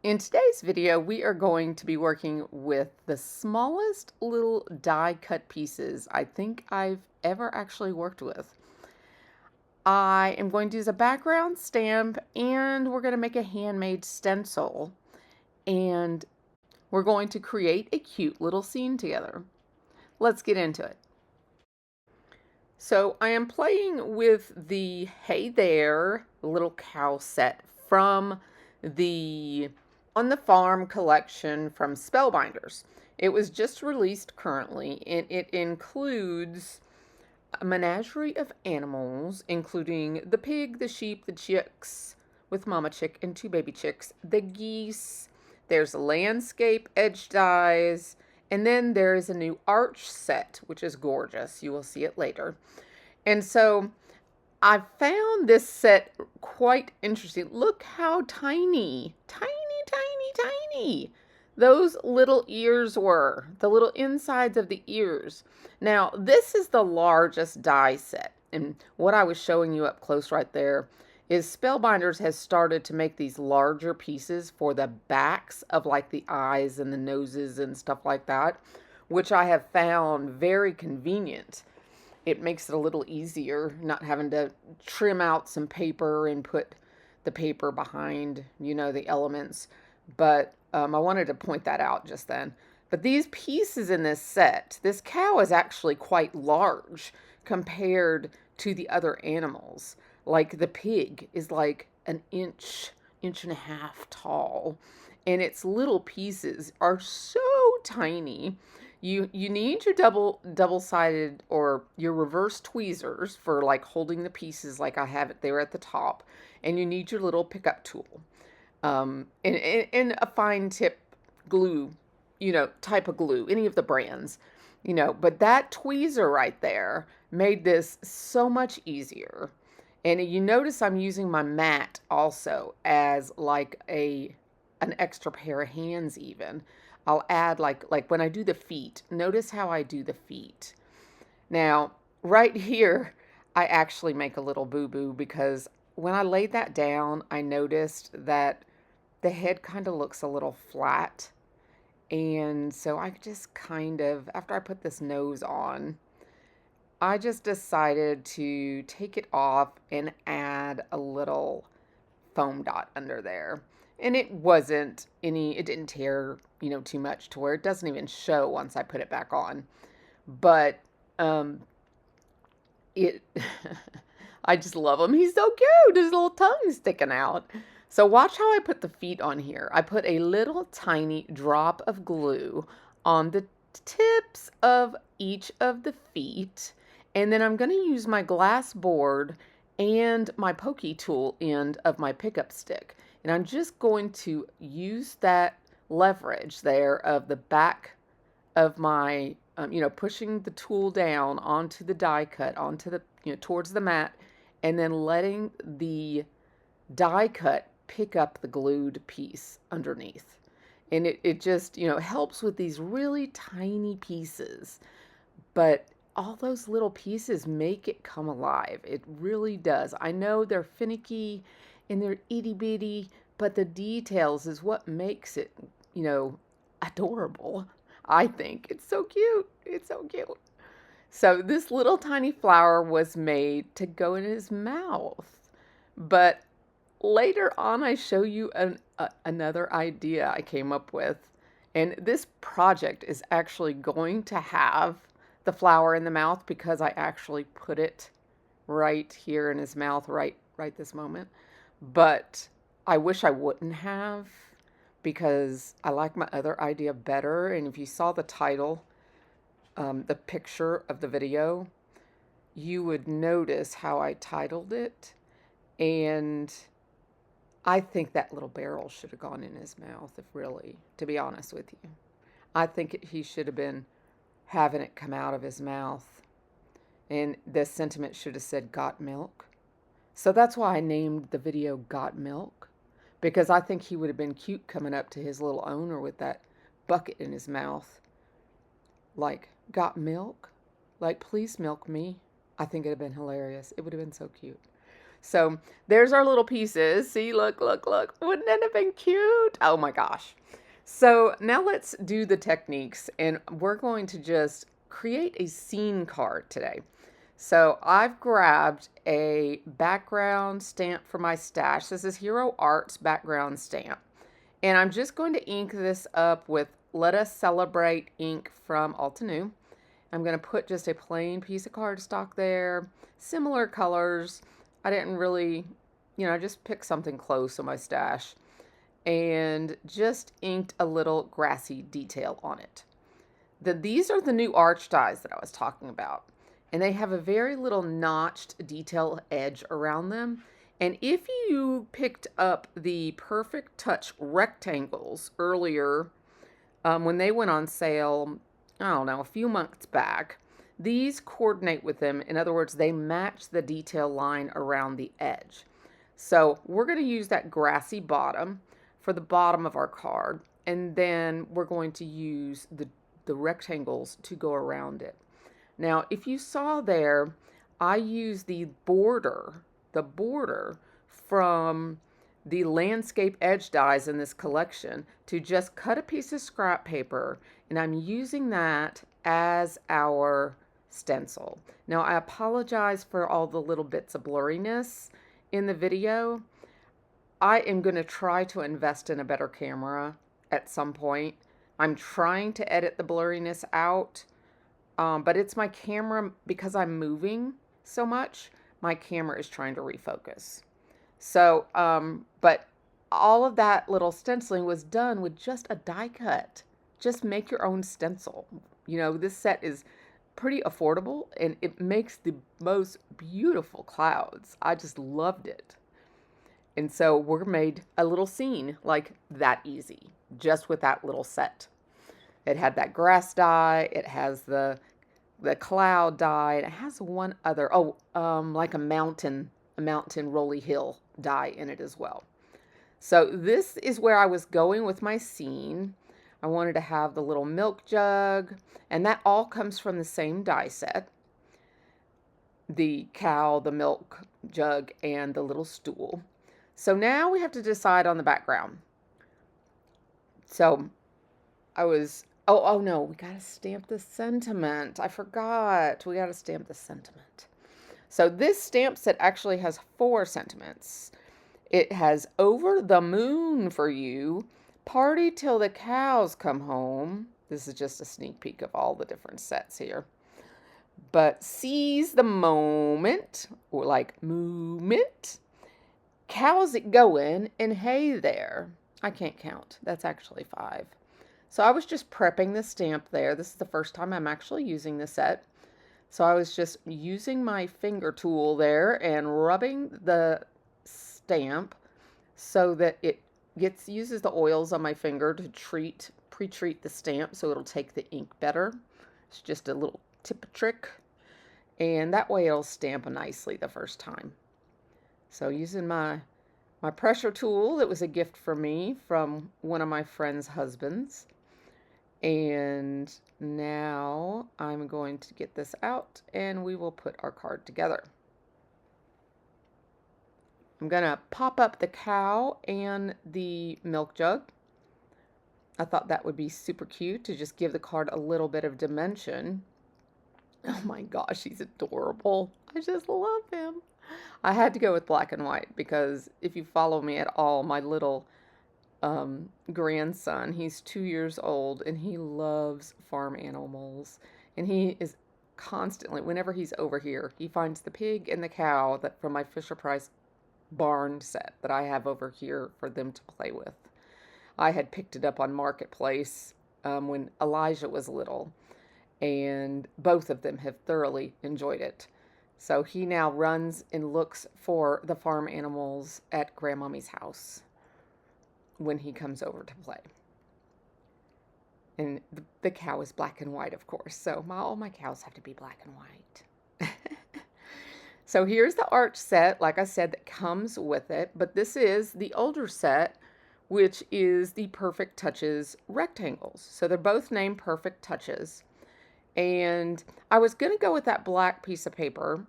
In today's video, we are going to be working with the smallest little die cut pieces I think I've ever actually worked with. I am going to use a background stamp and we're going to make a handmade stencil and we're going to create a cute little scene together. Let's get into it. So I am playing with the Hey There little cow set from the On the Farm collection from Spellbinders. It was just released currently, and it includes a menagerie of animals, including the pig, the sheep, the chicks, with mama chick and two baby chicks, the geese. There's a landscape edge dies, and then there is a new arch set, which is gorgeous. You will see it later. And so I found this set quite interesting. Look how tiny those little ears were, the little insides of the ears. Now, this is the largest die set. And what I was showing you up close right there is Spellbinders has started to make these larger pieces for the backs of like the eyes and the noses and stuff like that, which I have found very convenient. It makes it a little easier not having to trim out some paper and put the paper behind, the elements. But I wanted to point that out just then. But these pieces in this set, this cow is actually quite large compared to the other animals. Like the pig is like an inch and a half tall. And its little pieces are so tiny. You need your double-sided or your reverse tweezers for like holding the pieces like I have it there at the top. And you need your little pickup tool. And a fine tip glue, type of glue, any of the brands, but that tweezer right there made this so much easier. And you notice I'm using my mat also as like an extra pair of hands even. I'll add like when I do the feet, notice how I do the feet. Now, right here, I actually make a little boo-boo because when I laid that down, I noticed that the head kind of looks a little flat. And so I just kind of, after I put this nose on, I just decided to take it off and add a little foam dot under there. And it didn't tear, too much to where it doesn't even show once I put it back on. But I just love him. He's so cute. His little tongue sticking out. So watch how I put the feet on here. I put a little tiny drop of glue on the tips of each of the feet. And then I'm going to use my glass board and my pokey tool end of my pickup stick. And I'm just going to use that leverage there of the back of my, pushing the tool down onto the die cut, onto the, towards the mat, and then letting the die cut pick up the glued piece underneath. And it just, helps with these really tiny pieces. But all those little pieces make it come alive. It really does. I know they're finicky and they're itty bitty, but the details is what makes it, adorable. I think it's so cute. It's so cute. So this little tiny flower was made to go in his mouth. But later on, I show you another idea I came up with. And this project is actually going to have the flower in the mouth because I actually put it right here in his mouth right this moment. But I wish I wouldn't have because I like my other idea better. And if you saw the title, the picture of the video, you would notice how I titled it. And I think that little barrel should have gone in his mouth, to be honest with you. I think he should have been having it come out of his mouth. And the sentiment should have said, "Got milk?" So that's why I named the video "Got Milk," because I think he would have been cute coming up to his little owner with that bucket in his mouth. Like, "Got milk? Like, please milk me." I think it would have been hilarious. It would have been so cute. So there's our little pieces. See, look, look, look. Wouldn't that have been cute? Oh my gosh. So now let's do the techniques, and we're going to just create a scene card today. So I've grabbed a background stamp for my stash. This is Hero Art's background stamp. And I'm just going to ink this up with Let Us Celebrate ink from Altenew. I'm going to put just a plain piece of cardstock there, similar colors. I didn't really, I just picked something close on my stash and just inked a little grassy detail on it. These are the new arch dies that I was talking about, and they have a very little notched detail edge around them. And if you picked up the Perfect Touch rectangles earlier, when they went on sale, I don't know, a few months back, these coordinate with them. In other words, they match the detail line around the edge. So we're going to use that grassy bottom for the bottom of our card, and then we're going to use the rectangles to go around it. Now, if you saw there, I used the border from the landscape edge dies in this collection to just cut a piece of scrap paper, and I'm using that as our stencil. Now, I apologize for all the little bits of blurriness in the video. I am going to try to invest in a better camera at some point. I'm trying to edit the blurriness out, but it's my camera, because I'm moving so much, my camera is trying to refocus. So, but all of that little stenciling was done with just a die cut. Just make your own stencil. This set is pretty affordable, and it makes the most beautiful clouds. I just loved it. And so we're made a little scene like that easy, just with that little set. It had that grass die, it has the cloud die, and it has one other, like a mountain rolly hill die in it as well. So this is where I was going with my scene. I wanted to have the little milk jug, and that all comes from the same die set. The cow, the milk jug, and the little stool. So now we have to decide on the background. So I was, oh no, we got to stamp the sentiment. I forgot. We got to stamp the sentiment. So this stamp set actually has 4 sentiments. It has Over the Moon for You, Party Till the Cows Come Home. This is just a sneak peek of all the different sets here. But Seize the Moment, or like movement, How's It Going, and Hey There. I can't count. That's actually 5. So I was just prepping the stamp there. This is the first time I'm actually using the set. So I was just using my finger tool there and rubbing the stamp so that it uses the oils on my finger to pre-treat the stamp so it'll take the ink better. It's just a little tip trick. And that way it'll stamp nicely the first time. So using my pressure tool that was a gift for me from one of my friend's husbands. And now I'm going to get this out and we will put our card together. I'm going to pop up the cow and the milk jug. I thought that would be super cute to just give the card a little bit of dimension. Oh my gosh, he's adorable. I just love him. I had to go with black and white because if you follow me at all, my little grandson, he's 2 years old and he loves farm animals, and he is constantly, whenever he's over here, he finds the pig and the cow that from my Fisher-Price barn set that I have over here for them to play with. I had picked it up on Marketplace when Elijah was little, and both of them have thoroughly enjoyed it. So he now runs and looks for the farm animals at Grandmommy's house when he comes over to play. And the cow is black and white, of course. So all my cows have to be black and white. So here's the arch set, like I said, that comes with it. But this is the older set, which is the Perfect Touches rectangles. So they're both named Perfect Touches. And I was going to go with that black piece of paper.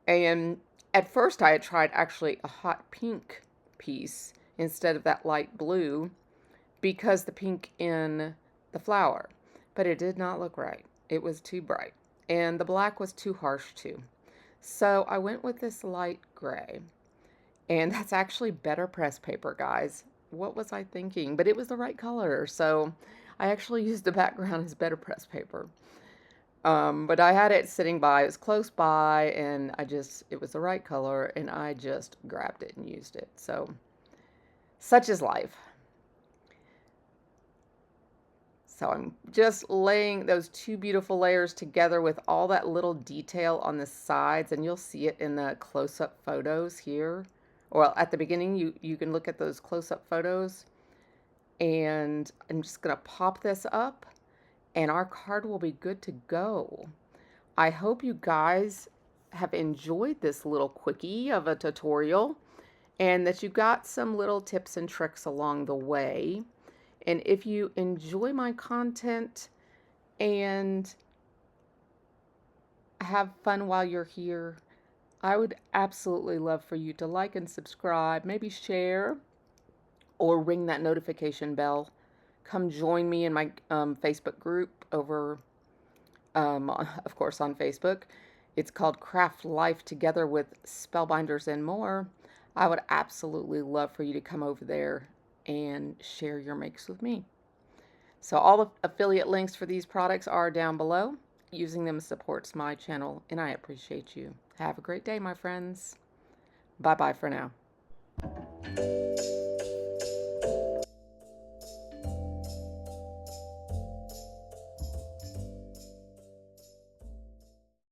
And At first I had tried actually a hot pink piece instead of that light blue because the pink in the flower, but it did not look right. It was too bright and the black was too harsh too. So I went with this light gray, and that's actually better press paper, guys. What was I thinking? But it was the right color, so I actually used the background as better press paper. But I had it sitting by, it was close by, and it was the right color, and I just grabbed it and used it. So, such is life. So I'm just laying those two beautiful layers together with all that little detail on the sides, and you'll see it in the close-up photos here. Well, at the beginning, you can look at those close-up photos, and I'm just going to pop this up, and our card will be good to go. I hope you guys have enjoyed this little quickie of a tutorial, and that you got some little tips and tricks along the way. And if you enjoy my content and have fun while you're here, I would absolutely love for you to like and subscribe, maybe share, or ring that notification bell. Come join me in my Facebook group over, of course, on Facebook. It's called Craft Life Together with Spellbinders and More. I would absolutely love for you to come over there and share your makes with me. So all the affiliate links for these products are down below. Using them supports my channel, and I appreciate you. Have a great day, my friends. Bye-bye for now.